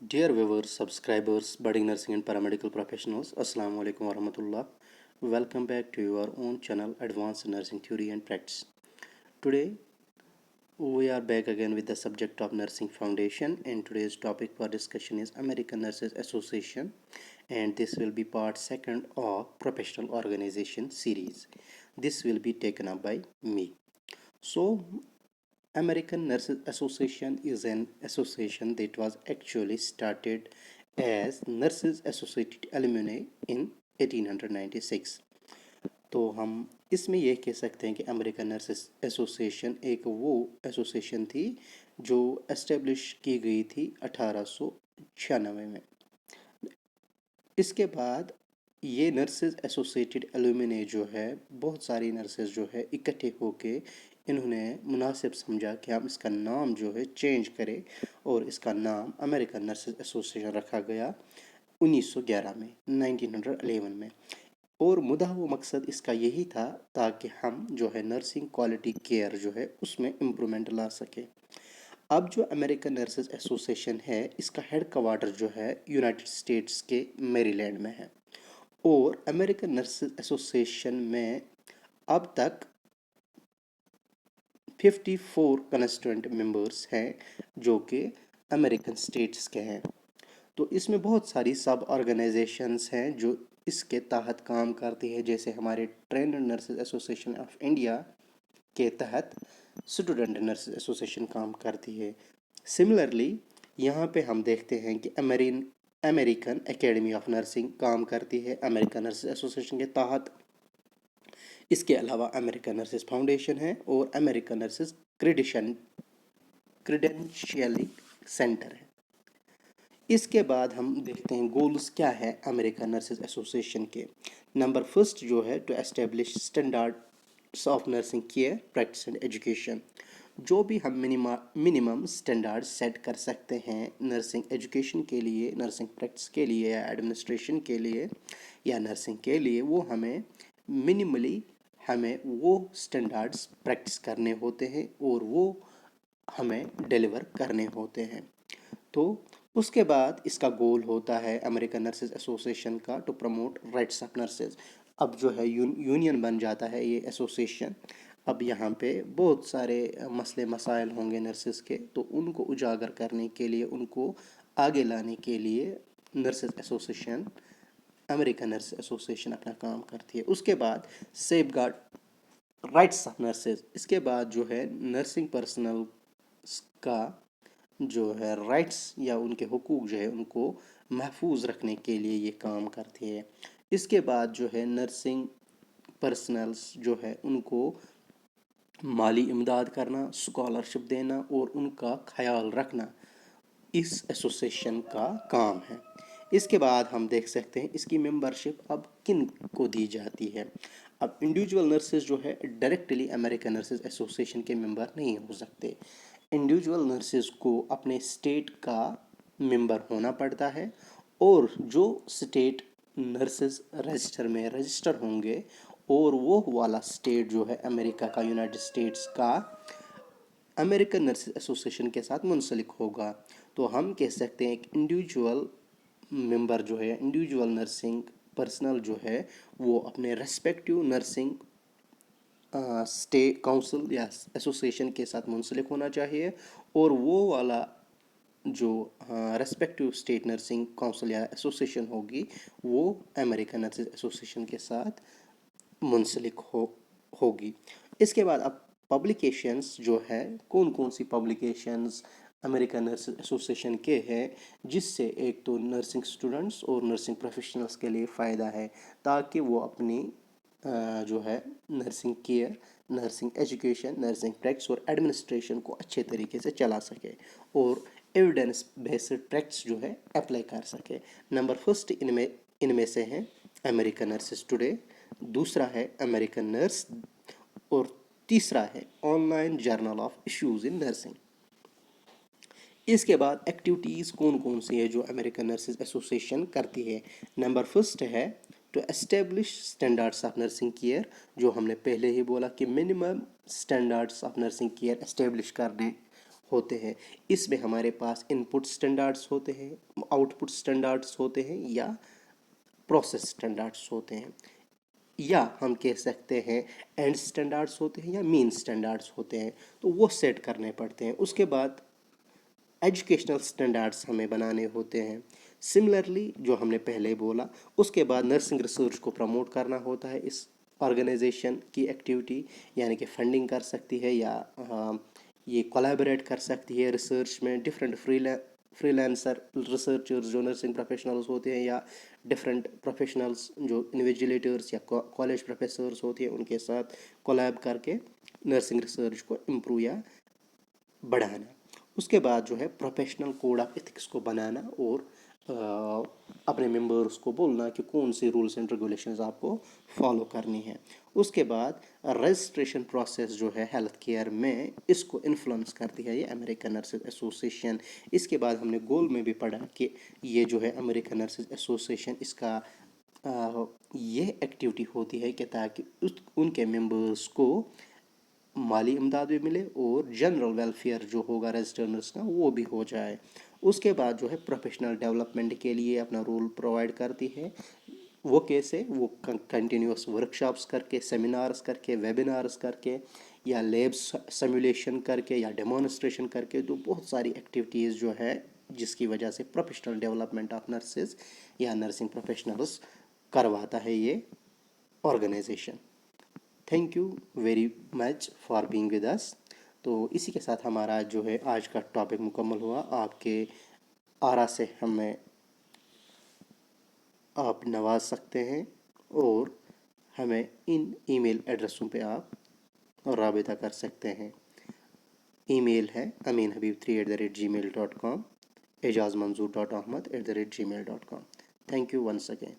Dear viewers, subscribers, budding nursing and paramedical professionals, Assalamu alaikum warahmatullah. Welcome back to your own channel, Advanced Nursing Theory and Practice. Today, we are back again with the subject of Nursing Foundation, and today's topic for discussion is American Nurses Association, and this will be part second of Professional Organization series. This will be taken up by me. So, American Nurses Association is an association that was actually started as Nurses Associated Alumni in 1896. तो हम इसमें यह कह सकते हैं कि American nurses association एक वो एसोसिएशन थी जो एस्टेब्लिश की गई थी 1896 में। इसके बाद ये नर्सेज एसोसिएटेड एलुमिनी जो है बहुत सारी नर्सेज जो है इकट्ठे होके इन्होंने मुनासिब समझा कि हम इसका नाम जो है चेंज करें और इसका नाम अमेरिकन नर्सेज एसोसिएशन रखा गया 1911 में 1911 में। और मुद्दा व मकसद इसका यही था ताकि हम जो है नर्सिंग क्वालिटी केयर जो है उसमें इम्प्रूवमेंट ला सकें। अब जो अमेरिकन नर्सेज एसोसिएशन है इसका हेड क्वार्टर जो है यूनाइटेड स्टेट्स के मैरीलैंड में है और अमेरिकन नर्सेज एसोसिएशन में अब तक 54 कंस्टिट्यूएंट मेंबर्स हैं जो कि अमेरिकन स्टेट्स के हैं। तो इसमें बहुत सारी सब ऑर्गेनाइजेशंस हैं जो इसके तहत काम करती है, जैसे हमारे trend nurses association of India के तहत स्टूडेंट नर्सेज एसोसिएशन काम करती है। सिमिलरली यहाँ पे हम देखते हैं कि अमेरिकन एकेडमी ऑफ नर्सिंग काम करती है अमेरिकन नर्सेज एसोसिएशन के तहत। इसके अलावा अमेरिकन नर्सेज फाउंडेशन है और अमेरिकन नर्सेज क्रीडेंशियलिंग सेंटर है। इसके बाद हम देखते हैं गोल्स क्या है अमेरिकन नर्सेज एसोसिएशन के। नंबर फर्स्ट जो है to establish standards of nursing care practice and education. जो भी हम मिनिमम स्टैंडर्ड सेट कर सकते हैं नर्सिंग एजुकेशन के लिए, नर्सिंग प्रैक्टिस के लिए या एडमिनिस्ट्रेशन के लिए या नर्सिंग के लिए, वो हमें मिनिमली हमें वो स्टैंडर्ड्स प्रैक्टिस करने होते हैं और वो हमें डिलीवर करने होते हैं। तो उसके बाद इसका गोल होता है अमेरिकन नर्सेज एसोसिएशन का to promote rights of nurses. अब जो है यूनियन बन जाता है ये एसोसिएशन। अब यहाँ पे बहुत सारे मसले मसाइल होंगे नर्सेज के, तो उनको उजागर करने के लिए, उनको आगे लाने के लिए nurses association, American nurse association अपना काम करती है। उसके बाद सेफगार्ड राइट्स ऑफ नर्सेज। इसके बाद जो है नर्सिंग पर्सनल का जो है राइट्स या उनके हुकूक जो है उनको महफूज रखने के लिए ये काम करती है। इसके बाद जो है नर्सिंग पर्सनल्स जो है उनको माली इमदाद करना, स्कॉलरशिप देना और उनका ख्याल रखना इस एसोसिएशन का काम है। इसके बाद हम देख सकते हैं इसकी मेंबरशिप अब किन को दी जाती है। अब इंडिविजुअल नर्सेज जो है डायरेक्टली अमेरिकन नर्सेज एसोसिएशन के मेंबर नहीं हो सकते। इंडिविजुअल नर्सेज को अपने स्टेट का मेंबर होना पड़ता है और जो स्टेट नर्सेज रजिस्टर में रजिस्टर होंगे और वो वाला स्टेट जो है अमेरिका का, यूनाइटेड स्टेट्स का, अमेरिकन नर्सेज एसोसिएशन के साथ मुंसलिक होगा। तो हम कह सकते हैं एक इंडिविजुअल मेंबर जो है, इंडिविजुअल नर्सिंग पर्सनल जो है, वो अपने रेस्पेक्टिव नर्सिंग स्टेट काउंसिल या एसोसिएशन के साथ मुंसलिक होना चाहिए और वो वाला जो रेस्पेक्टिव स्टेट नर्सिंग काउंसिल या एसोसिएशन होगी वो अमेरिकन नर्सेज एसोसिएशन के साथ मुंसलिक होगी। इसके बाद अब पब्लिकेशंस जो है, कौन कौन सी पब्लिकेशंस अमेरिकन नर्सेज एसोसिएशन के हैं, जिससे एक तो नर्सिंग स्टूडेंट्स और नर्सिंग प्रोफेशनल्स के लिए फ़ायदा है ताकि वो अपनी जो है nursing care, nursing education, nursing practice और एडमिनिस्ट्रेशन को अच्छे तरीके से चला सके और एविडेंस बेस्ड प्रैक्टिस जो है अप्लाई कर सके। नंबर फर्स्ट इनमें से हैं अमेरिकन नर्सेज टुडे, दूसरा है अमेरिकन नर्स और तीसरा है online journal of issues in nursing. इसके बाद एक्टिविटीज़ कौन कौन सी है जो अमेरिकन नर्सेज एसोसिएशन करती है। नंबर फर्स्ट है to establish standards of nursing care, जो हमने पहले ही बोला कि minimum standards of nursing care establish करने ہوتے ہیں. اس میں ہمارے پاس ان پٹ اسٹینڈرڈس ہوتے ہیں, آؤٹ پٹ اسٹینڈرڈس ہوتے ہیں, یا پروسیس اسٹینڈرڈس ہوتے ہیں, یا ہم کہہ سکتے ہیں اینڈ اسٹینڈرڈس ہوتے ہیں یا مین اسٹینڈرڈس ہوتے ہیں. تو وہ سیٹ کرنے پڑتے ہیں. اس کے بعد ایجوکیشنل اسٹینڈرڈس ہمیں بنانے ہوتے ہیں. سملرلی جو ہم نے پہلے بولا, اس کے بعد نرسنگ ریسرچ کو پروموٹ کرنا ہوتا ہے. اس آرگنائزیشن کی ایکٹیویٹی یعنی کہ فنڈنگ کر سکتی ہے, یا یہ کولیبریٹ کر سکتی ہے ریسرچ میں. ڈفرینٹ فری لینسر ریسرچرز جو نرسنگ پروفیشنلز ہوتے ہیں, یا ڈفرینٹ پروفیشنلز جو انویجیلیٹرز یا کالج پروفیسرز ہوتے ہیں, ان کے ساتھ کولیب کر کے نرسنگ ریسرچ کو امپروو یا بڑھانا. اس کے بعد جو ہے پروفیشنل کوڈ آف ایتھکس کو بنانا, اور اپنے ممبرس کو بولنا کہ کون سی رولس اینڈ ریگولیشنز آپ کو فالو کرنی ہے. اس کے بعد رجسٹریشن پروسیس جو ہے ہیلتھ کیئر میں, اس کو انفلوئنس کرتی ہے یہ امریکن نرسز ایسوسیشن. اس کے بعد ہم نے گول میں بھی پڑھا کہ یہ جو ہے امریکن نرسز ایسوسیشن, اس کا یہ ایکٹیویٹی ہوتی ہے کہ تاکہ ان کے ممبرس کو مالی امداد بھی ملے, اور جنرل ویلفیئر جو ہوگا رجسٹرنرس کا وہ بھی ہو جائے. اس کے بعد جو ہے پروفیشنل ڈیولپمنٹ کے لیے اپنا رول پرووائڈ کرتی ہے. وہ کیسے؟ وہ کنٹینیوس ورکشاپس کر کے, سیمینارز کر کے, ویبینارز کر کے, یا لیبس سیمولیشن کر کے, یا ڈیمونسٹریشن کر کے. تو بہت ساری ایکٹیویٹیز جو ہے جس کی وجہ سے پروفیشنل ڈیولپمنٹ آف نرسز یا نرسنگ پروفیشنلز کرواتا ہے یہ organisation. Thank you very much for being with us. تو اسی کے ساتھ ہمارا جو ہے آج کا ٹاپک مکمل ہوا. آپ کے آرا سے ہمیں آپ نواز سکتے ہیں, اور ہمیں ان ای میل ایڈریسوں پہ آپ رابطہ کر سکتے ہیں. ای میل ہے aminhabib3@gmail.com, اعجازمنظور.ahmad@gmail.com. Thank you once again.